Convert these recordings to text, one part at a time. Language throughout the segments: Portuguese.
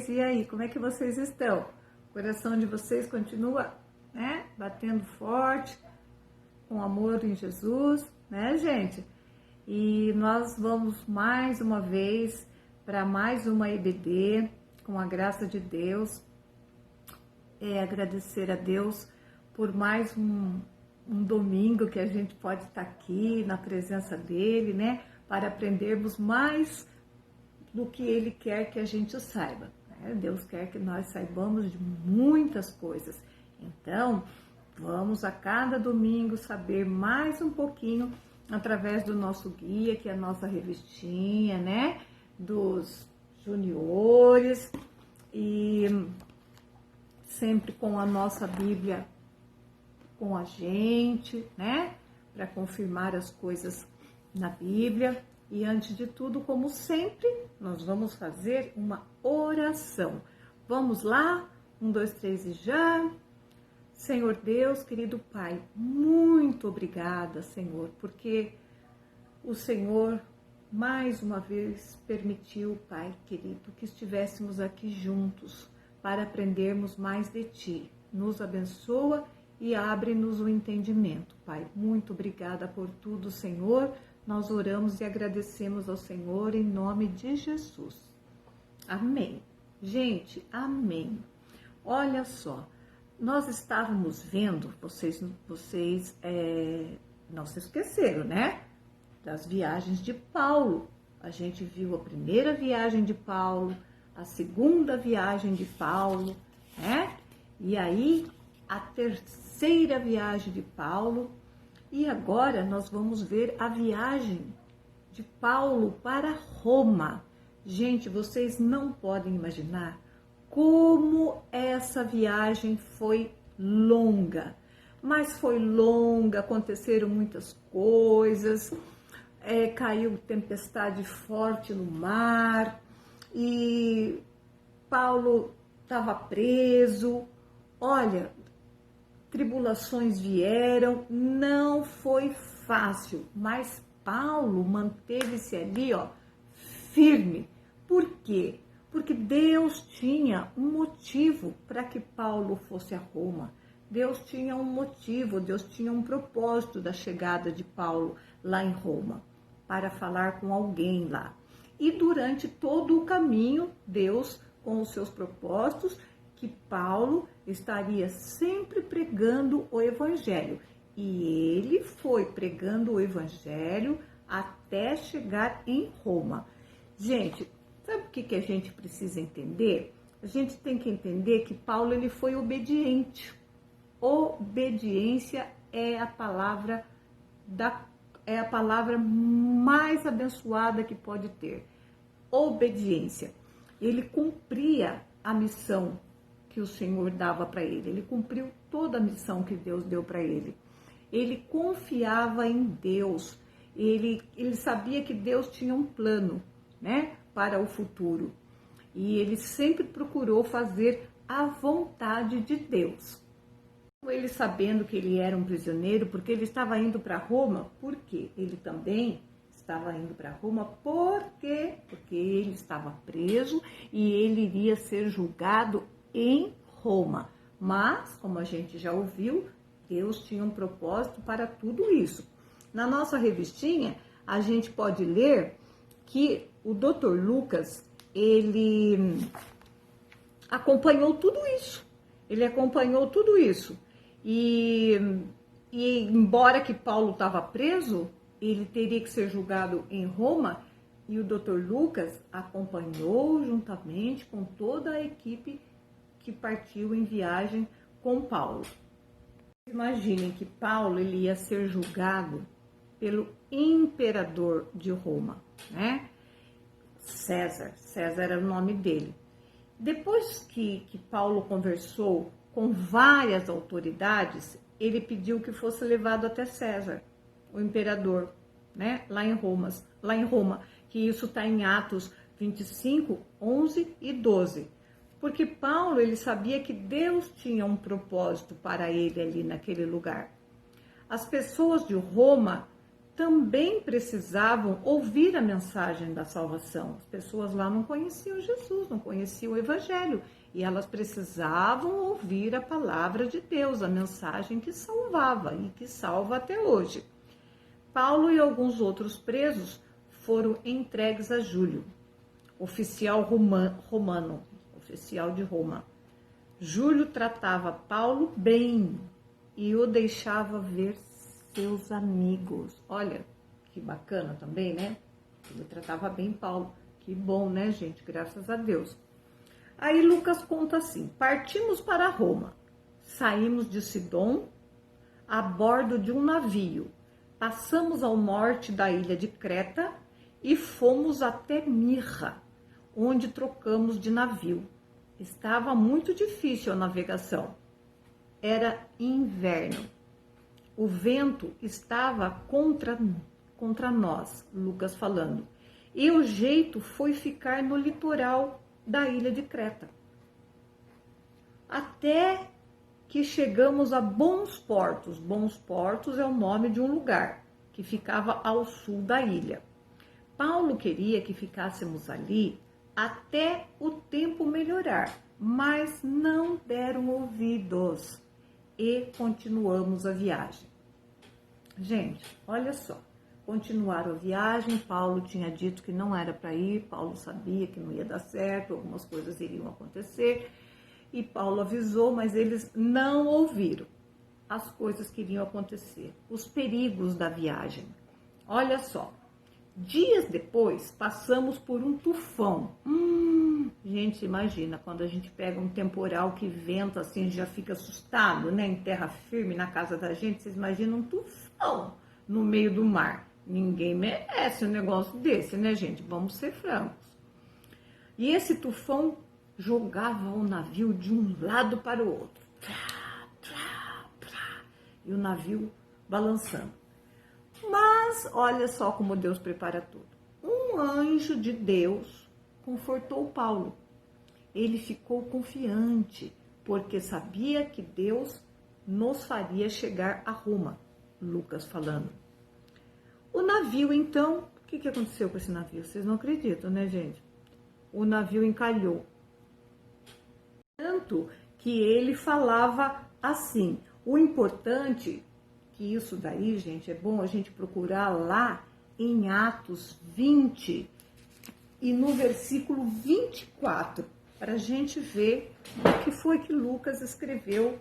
vocês? E aí, como é que vocês estão? O coração de vocês continua, né, batendo forte, com amor em Jesus, né, gente? E nós vamos mais uma vez para mais uma EBD, com a graça de Deus. Agradecer a Deus por mais um domingo que a gente pode estar aqui na presença dele, né? Para aprendermos mais do que Ele quer que a gente saiba. Né? Deus quer que nós saibamos de muitas coisas. Então, vamos a cada domingo saber mais um pouquinho através do nosso guia, que é a nossa revistinha, né? Dos juniores, e sempre com a nossa Bíblia com a gente, né? Para confirmar as coisas na Bíblia. E antes de tudo, como sempre, nós vamos fazer uma oração. Vamos lá? 1, 2, 3 e já. Senhor Deus, querido Pai, muito obrigada, Senhor, porque o Senhor mais uma vez permitiu, Pai querido, que estivéssemos aqui juntos para aprendermos mais de Ti. Nos abençoa e abre-nos o entendimento, Pai. Muito obrigada por tudo, Senhor. Nós oramos e agradecemos ao Senhor em nome de Jesus. Amém. Gente, amém. Olha só, nós estávamos vendo, vocês não se esqueceram, né? Das viagens de Paulo. A gente viu a primeira viagem de Paulo, a segunda viagem de Paulo, né? E aí, a terceira viagem de Paulo. E agora nós vamos ver a viagem de Paulo para Roma. Gente, vocês não podem imaginar como essa viagem foi longa. Mas foi longa, aconteceram muitas coisas, caiu tempestade forte no mar e Paulo estava preso. Olha, tribulações vieram, não foi fácil, mas Paulo manteve-se ali, ó, firme. Por quê? Porque Deus tinha um motivo para que Paulo fosse a Roma. Deus tinha um motivo, Deus tinha um propósito da chegada de Paulo lá em Roma, para falar com alguém lá. E durante todo o caminho, Deus, com os seus propósitos, que Paulo estaria sempre pregando o Evangelho. E ele foi pregando o Evangelho até chegar em Roma. Gente, sabe o que a gente precisa entender? A gente tem que entender que Paulo ele foi obediente. Obediência é a palavra mais abençoada que pode ter. Obediência. Ele cumpria a missão que o Senhor dava para ele. Ele cumpriu toda a missão que Deus deu para ele. Ele confiava em Deus. Ele sabia que Deus tinha um plano, né, para o futuro. E ele sempre procurou fazer a vontade de Deus. Ele sabendo que ele era um prisioneiro, porque ele estava indo para Roma, por quê? Ele também estava indo para Roma, porque ele estava preso e ele iria ser julgado em Roma. Mas, como a gente já ouviu, Deus tinha um propósito para tudo isso. Na nossa revistinha, a gente pode ler que o Dr. Lucas, ele acompanhou tudo isso. Ele acompanhou tudo isso. E embora que Paulo estava preso, ele teria que ser julgado em Roma, e o Dr. Lucas acompanhou juntamente com toda a equipe que partiu em viagem com Paulo. Imaginem que Paulo ele ia ser julgado pelo imperador de Roma, né? César era o nome dele. Depois que Paulo conversou com várias autoridades, ele pediu que fosse levado até César, o imperador, né? Lá em Roma, que isso está em Atos 25, 11 e 12. Porque Paulo, ele sabia que Deus tinha um propósito para ele ali naquele lugar. As pessoas de Roma também precisavam ouvir a mensagem da salvação. As pessoas lá não conheciam Jesus, não conheciam o Evangelho, e elas precisavam ouvir a palavra de Deus, a mensagem que salvava e que salva até hoje. Paulo e alguns outros presos foram entregues a Júlio, oficial romano, oficial de Roma. Júlio tratava Paulo bem e o deixava ver seus amigos. Olha, que bacana também, né? Ele tratava bem Paulo. Que bom, né, gente? Graças a Deus. Aí Lucas conta assim: partimos para Roma, saímos de Sidom a bordo de um navio, passamos ao norte da ilha de Creta e fomos até Mirra, onde trocamos de navio. Estava muito difícil a navegação. Era inverno. O vento estava contra nós, Lucas falando. E o jeito foi ficar no litoral da ilha de Creta. Até que chegamos a Bons Portos. Bons Portos é o nome de um lugar que ficava ao sul da ilha. Paulo queria que ficássemos ali até o tempo melhorar, mas não deram ouvidos e continuamos a viagem. Gente, olha só, continuaram a viagem. Paulo tinha dito que não era para ir, Paulo sabia que não ia dar certo, algumas coisas iriam acontecer, e Paulo avisou, mas eles não ouviram as coisas que iriam acontecer, os perigos da viagem. Olha só, dias depois passamos por um tufão. Gente, imagina, quando a gente pega um temporal que venta assim, já fica assustado, né? Em terra firme, na casa da gente, vocês imaginam um tufão no meio do mar. Ninguém merece um negócio desse, né, gente? Vamos ser francos. E esse tufão jogava o navio de um lado para o outro. E o navio balançando. Mas olha só como Deus prepara tudo. Um anjo de Deus confortou Paulo. Ele ficou confiante, porque sabia que Deus nos faria chegar a Roma. Lucas falando. O navio, então, o que aconteceu com esse navio? Vocês não acreditam, né, gente? O navio encalhou. Tanto que ele falava assim. O importante, que isso daí, gente, é bom a gente procurar lá em Atos 20 e no versículo 24, para a gente ver o que foi que Lucas escreveu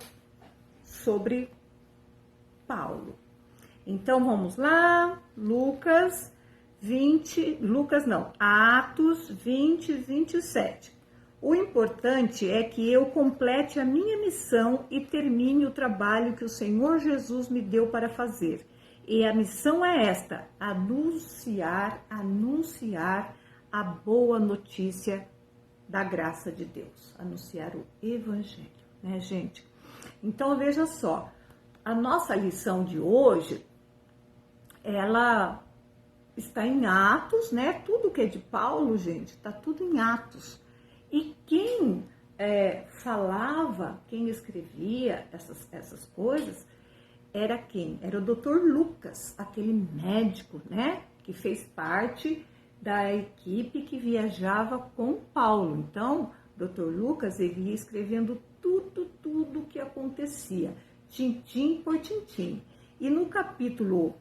sobre Paulo. Então, vamos lá, Atos 20, 27. O importante é que eu complete a minha missão e termine o trabalho que o Senhor Jesus me deu para fazer. E a missão é esta: anunciar a boa notícia da graça de Deus, anunciar o Evangelho, né, gente? Então, veja só, a nossa lição de hoje, ela está em Atos, né? Tudo que é de Paulo, gente, está tudo em Atos. E quem falava, quem escrevia essas coisas, era quem? Era o Dr. Lucas, aquele médico, né? Que fez parte da equipe que viajava com Paulo. Então, Dr. Lucas, ele ia escrevendo tudo o que acontecia, tintim por tintim. E no capítulo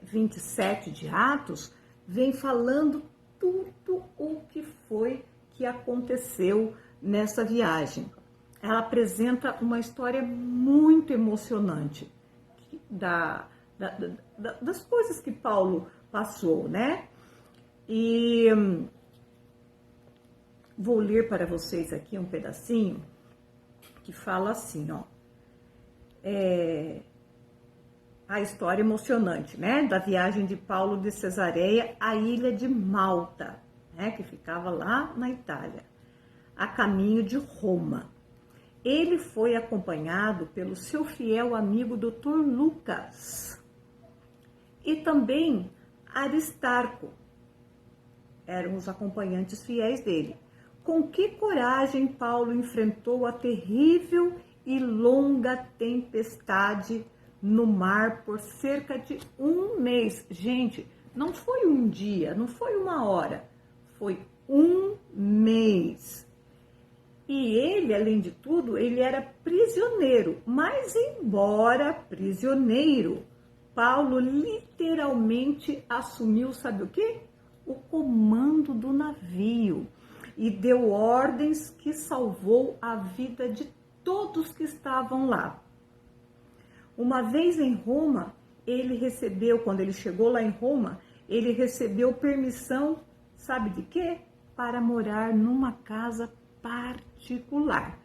27 de Atos, vem falando tudo o que foi que aconteceu nessa viagem. Ela apresenta uma história muito emocionante das coisas que Paulo passou, né? E vou ler para vocês aqui um pedacinho que fala assim, ó. A história emocionante, né? Da viagem de Paulo de Cesareia à ilha de Malta, né? Que ficava lá na Itália, a caminho de Roma. Ele foi acompanhado pelo seu fiel amigo Dr. Lucas e também Aristarco. Eram os acompanhantes fiéis dele. Com que coragem Paulo enfrentou a terrível e longa tempestade no mar por cerca de 1 mês. Gente, não foi um dia, não foi uma hora, foi 1 mês. E ele, além de tudo, ele era prisioneiro. Mas, embora prisioneiro, Paulo literalmente assumiu, sabe o quê? O comando do navio e deu ordens que salvou a vida de todos que estavam lá. Uma vez em Roma, ele recebeu, quando ele chegou lá em Roma, ele recebeu permissão, sabe de quê? Para morar numa casa particular.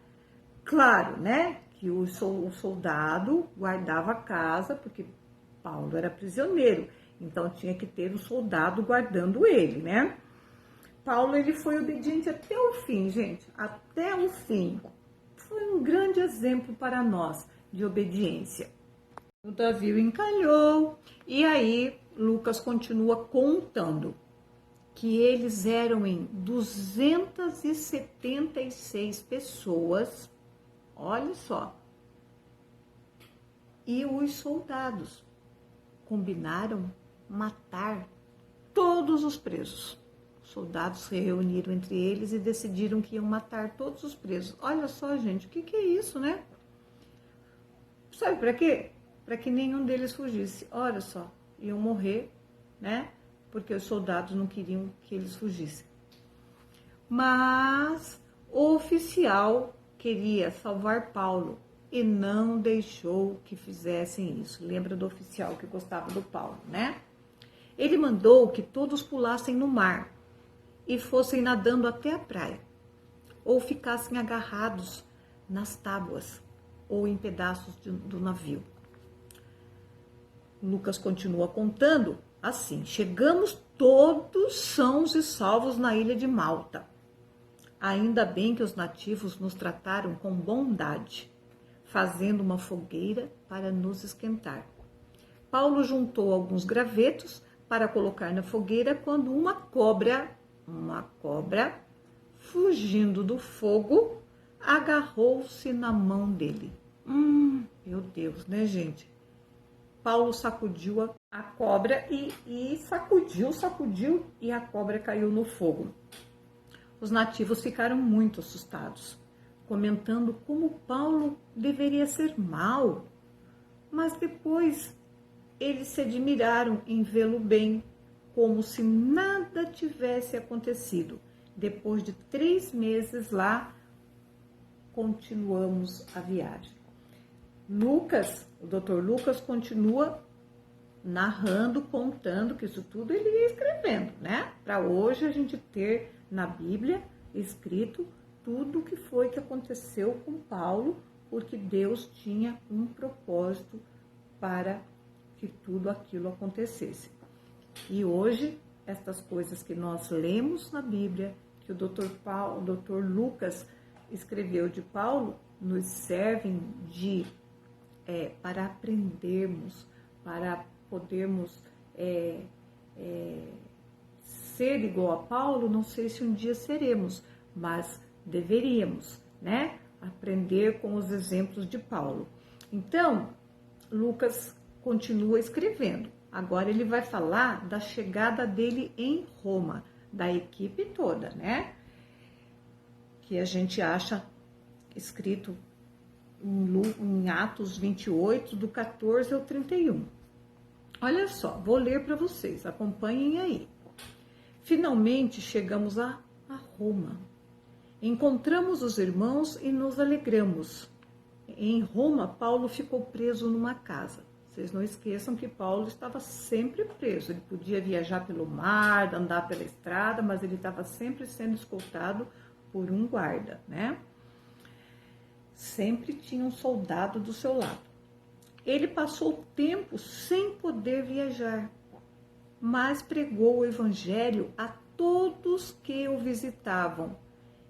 Claro, né, que o soldado guardava a casa, porque Paulo era prisioneiro, então tinha que ter o soldado guardando ele, né? Paulo, ele foi obediente até o fim, gente, até o fim. Foi um grande exemplo para nós de obediência. O navio encalhou e aí Lucas continua contando que eles eram em 276 pessoas, olha só, e os soldados combinaram matar todos os presos. Os soldados se reuniram entre eles e decidiram que iam matar todos os presos. Olha só, gente, o que é isso, né? Sabe para quê? Para que nenhum deles fugisse. Olha só, iam morrer, né? Porque os soldados não queriam que eles fugissem. Mas o oficial queria salvar Paulo e não deixou que fizessem isso. Lembra do oficial que gostava do Paulo, né? Ele mandou que todos pulassem no mar e fossem nadando até a praia, ou ficassem agarrados nas tábuas ou em pedaços do navio. Lucas continua contando assim: chegamos todos sãos e salvos na ilha de Malta. Ainda bem que os nativos nos trataram com bondade, fazendo uma fogueira para nos esquentar. Paulo juntou alguns gravetos para colocar na fogueira quando uma cobra, fugindo do fogo, agarrou-se na mão dele. Meu Deus, né, gente? Paulo sacudiu a cobra e sacudiu e a cobra caiu no fogo. Os nativos ficaram muito assustados, comentando como Paulo deveria ser mau. Mas depois eles se admiraram em vê-lo bem, como se nada tivesse acontecido. Depois de 3 meses lá, continuamos a viagem. O Dr. Lucas continua narrando, contando, que isso tudo ele ia escrevendo, né? Para hoje a gente ter na Bíblia escrito tudo o que foi que aconteceu com Paulo, porque Deus tinha um propósito para que tudo aquilo acontecesse. E hoje, estas coisas que nós lemos na Bíblia, que o Dr. Lucas escreveu de Paulo, nos servem para aprendermos, para podermos ser igual a Paulo. Não sei se um dia seremos, mas deveríamos, né? Aprender com os exemplos de Paulo. Então, Lucas continua escrevendo. Agora ele vai falar da chegada dele em Roma, da equipe toda, né? Que a gente acha escrito em Atos 28, do 14 ao 31. Olha só, vou ler para vocês, acompanhem aí. Finalmente chegamos a Roma. Encontramos os irmãos e nos alegramos. Em Roma, Paulo ficou preso numa casa. Vocês não esqueçam que Paulo estava sempre preso. Ele podia viajar pelo mar, andar pela estrada, mas ele estava sempre sendo escoltado por um guarda, né? Sempre tinha um soldado do seu lado. Ele passou tempo sem poder viajar, mas pregou o evangelho a todos que o visitavam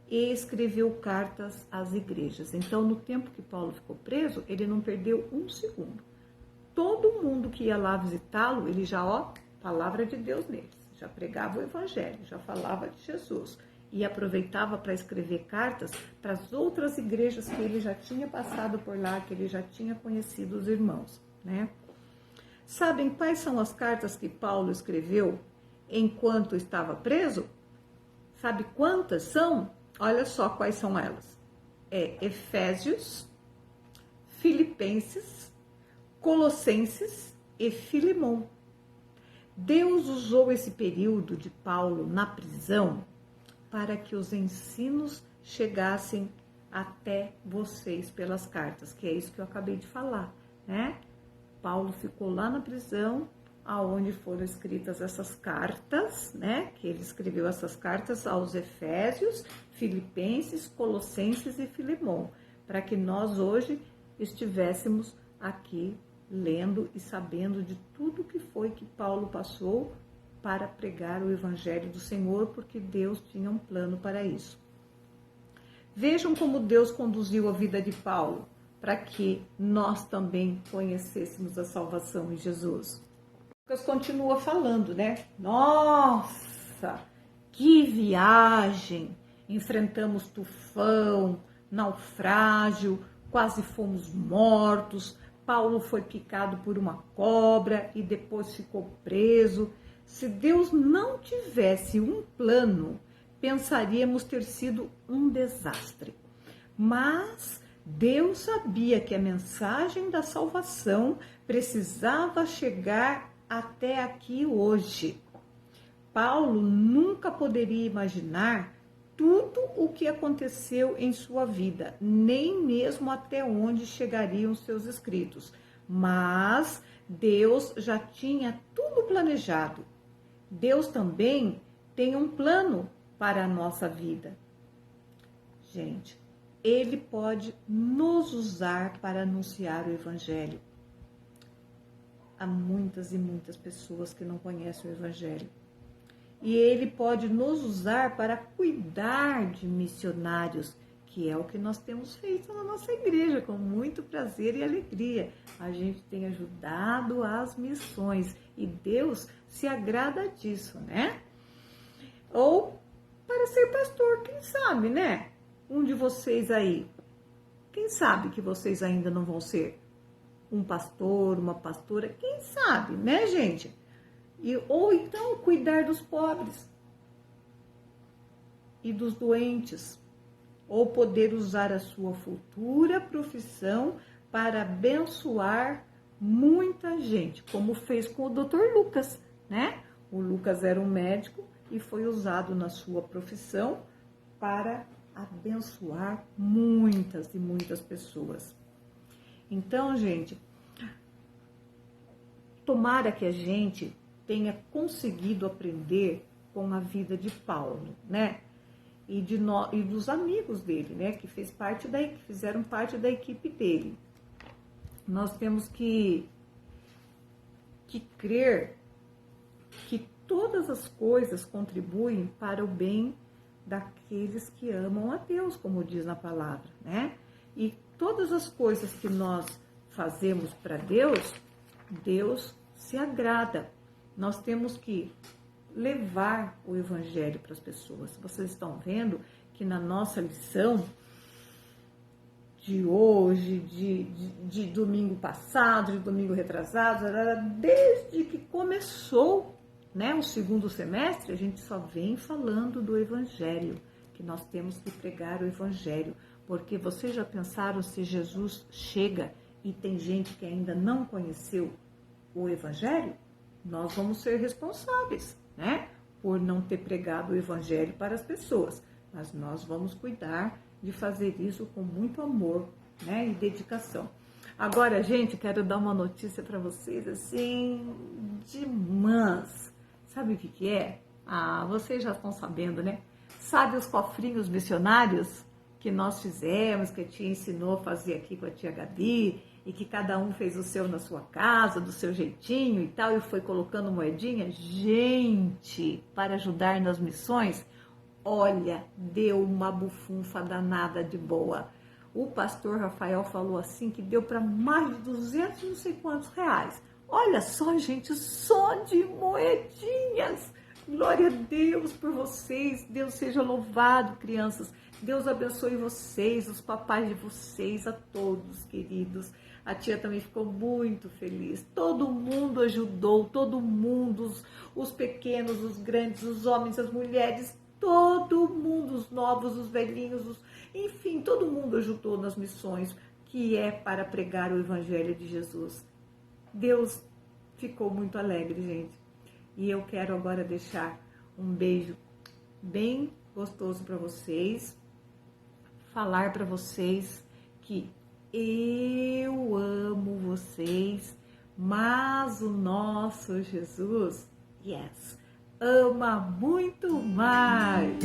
e escreveu cartas às igrejas. Então, no tempo que Paulo ficou preso, ele não perdeu um segundo. Todo mundo que ia lá visitá-lo, ele já, palavra de Deus neles, já pregava o evangelho, já falava de Jesus. E aproveitava para escrever cartas para as outras igrejas que ele já tinha passado por lá, que ele já tinha conhecido os irmãos. né? Sabem quais são as cartas que Paulo escreveu enquanto estava preso? Sabe quantas são? Olha só quais são elas. Efésios, Filipenses, Colossenses e Filemão. Deus usou esse período de Paulo na prisão para que os ensinos chegassem até vocês pelas cartas, que é isso que eu acabei de falar, né? Paulo ficou lá na prisão, aonde foram escritas essas cartas, né? Que ele escreveu essas cartas aos Efésios, Filipenses, Colossenses e Filemão, para que nós hoje estivéssemos aqui lendo e sabendo de tudo que foi que Paulo passou para pregar o Evangelho do Senhor, porque Deus tinha um plano para isso. Vejam como Deus conduziu a vida de Paulo, para que nós também conhecêssemos a salvação em Jesus. Lucas continua falando, né? Nossa, que viagem! Enfrentamos tufão, naufrágio, quase fomos mortos. Paulo foi picado por uma cobra e depois ficou preso. Se Deus não tivesse um plano, pensaríamos ter sido um desastre. Mas Deus sabia que a mensagem da salvação precisava chegar até aqui hoje. Paulo nunca poderia imaginar tudo o que aconteceu em sua vida, nem mesmo até onde chegariam seus escritos. Mas Deus já tinha tudo planejado. Deus também tem um plano para a nossa vida. Gente, Ele pode nos usar para anunciar o Evangelho. Há muitas e muitas pessoas que não conhecem o Evangelho. E Ele pode nos usar para cuidar de missionários, que é o que nós temos feito na nossa igreja, com muito prazer e alegria. A gente tem ajudado as missões e Deus se agrada disso, né? Ou para ser pastor, quem sabe, né? Um de vocês aí, quem sabe que vocês ainda não vão ser um pastor, uma pastora, quem sabe, né, gente? Ou então cuidar dos pobres e dos doentes, ou poder usar a sua futura profissão para abençoar muita gente, como fez com o Dr. Lucas, né? O Lucas era um médico e foi usado na sua profissão para abençoar muitas e muitas pessoas. Então, gente, tomara que a gente tenha conseguido aprender com a vida de Paulo, né? E dos amigos dele, né? Que fizeram parte da equipe dele. Nós temos que crer que todas as coisas contribuem para o bem daqueles que amam a Deus, como diz na palavra, né? E todas as coisas que nós fazemos para Deus, Deus se agrada. Nós temos que levar o Evangelho para as pessoas. Vocês estão vendo que na nossa lição de hoje, de domingo passado, de domingo retrasado, desde que começou, né, o segundo semestre, a gente só vem falando do Evangelho, que nós temos que pregar o Evangelho, porque vocês já pensaram se Jesus chega e tem gente que ainda não conheceu o Evangelho? Nós vamos ser responsáveis, né, por não ter pregado o Evangelho para as pessoas, mas nós vamos cuidar de fazer isso com muito amor, né, e dedicação. Agora, gente, quero dar uma notícia para vocês, assim, de mãs. Sabe o que é? Vocês já estão sabendo, né? Sabe os cofrinhos missionários que nós fizemos, que a tia ensinou a fazer aqui com a tia Gabi, e que cada um fez o seu na sua casa, do seu jeitinho e tal, e foi colocando moedinha? Gente, para ajudar nas missões, olha, deu uma bufunfa danada de boa. O pastor Rafael falou assim que deu para mais de 200 não sei quantos reais. Olha só, gente, só de moedinhas. Glória a Deus por vocês. Deus seja louvado, crianças. Deus abençoe vocês, os papais de vocês, a todos, queridos. A tia também ficou muito feliz. Todo mundo ajudou, todo mundo, os pequenos, os grandes, os homens, as mulheres, todo mundo, os novos, os velhinhos, enfim, todo mundo ajudou nas missões, que é para pregar o Evangelho de Jesus. Deus ficou muito alegre, gente. E eu quero agora deixar um beijo bem gostoso para vocês, falar para vocês que eu amo vocês, mas o nosso Jesus, yes, ama muito mais.